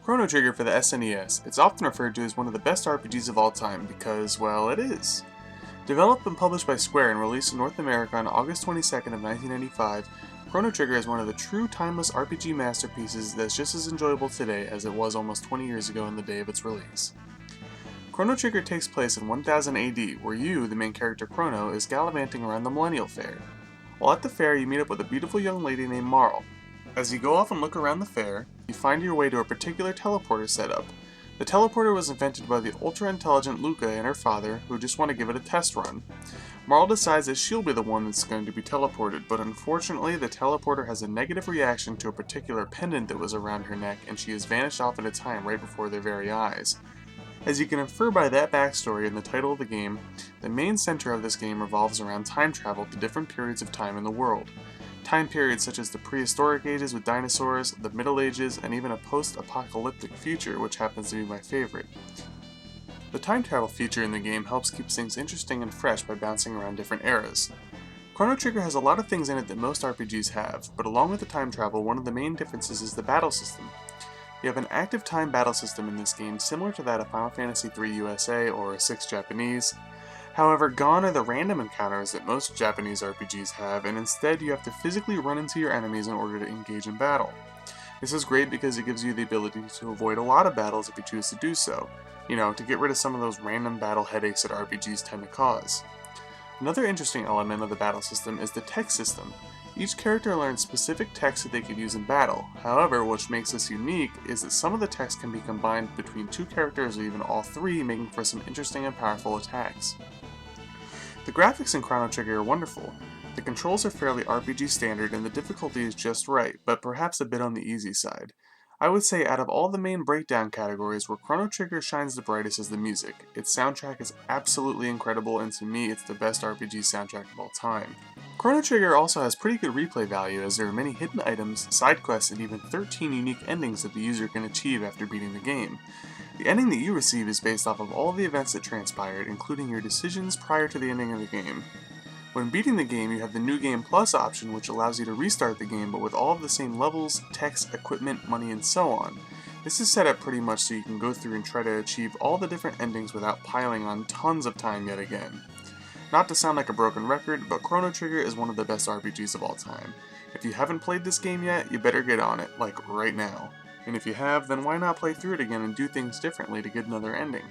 Chrono Trigger for the SNES. It's often referred to as one of the best RPGs of all time because, well, it is. Developed and published by Square and released in North America on August 22nd of 1995, Chrono Trigger is one of the true timeless RPG masterpieces that's just as enjoyable today as it was almost 20 years ago on the day of its release. Chrono Trigger takes place in 1000 AD, where you, the main character Chrono, is gallivanting around the Millennial Fair. While at the fair, you meet up with a beautiful young lady named Marl. As you go off and look around the fair, you find your way to a particular teleporter setup. The teleporter was invented by the ultra-intelligent Luca and her father, who just want to give it a test run. Marl decides that she'll be the one that's going to be teleported, but unfortunately the teleporter has a negative reaction to a particular pendant that was around her neck, and she has vanished off into time right before their very eyes. As you can infer by that backstory in the title of the game, the main center of this game revolves around time travel to different periods of time in the world. Time periods such as the prehistoric ages with dinosaurs, the Middle Ages, and even a post-apocalyptic future, which happens to be my favorite. The time travel feature in the game helps keep things interesting and fresh by bouncing around different eras. Chrono Trigger has a lot of things in it that most RPGs have, but along with the time travel, one of the main differences is the battle system. You have an active time battle system in this game similar to that of Final Fantasy III USA or 6 Japanese. However, gone are the random encounters that most Japanese RPGs have, and instead you have to physically run into your enemies in order to engage in battle. This is great because it gives you the ability to avoid a lot of battles if you choose to do so, to get rid of some of those random battle headaches that RPGs tend to cause. Another interesting element of the battle system is the text system. Each character learns specific text that they could use in battle. However, what makes this unique is that some of the text can be combined between two characters or even all three, making for some interesting and powerful attacks. The graphics in Chrono Trigger are wonderful. The controls are fairly RPG standard and the difficulty is just right, but perhaps a bit on the easy side. I would say out of all the main breakdown categories, where Chrono Trigger shines the brightest is the music. Its soundtrack is absolutely incredible, and to me it's the best RPG soundtrack of all time. Chrono Trigger also has pretty good replay value, as there are many hidden items, side quests, and even 13 unique endings that the user can achieve after beating the game. The ending that you receive is based off of all of the events that transpired, including your decisions prior to the ending of the game. When beating the game, you have the New Game Plus option, which allows you to restart the game but with all of the same levels, text, equipment, money, and so on. This is set up pretty much so you can go through and try to achieve all the different endings without piling on tons of time yet again. Not to sound like a broken record, but Chrono Trigger is one of the best RPGs of all time. If you haven't played this game yet, you better get on it, like right now. And if you have, then why not play through it again and do things differently to get another ending?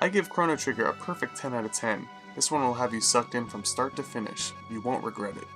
I give Chrono Trigger a perfect 10 out of 10. This one will have you sucked in from start to finish. You won't regret it.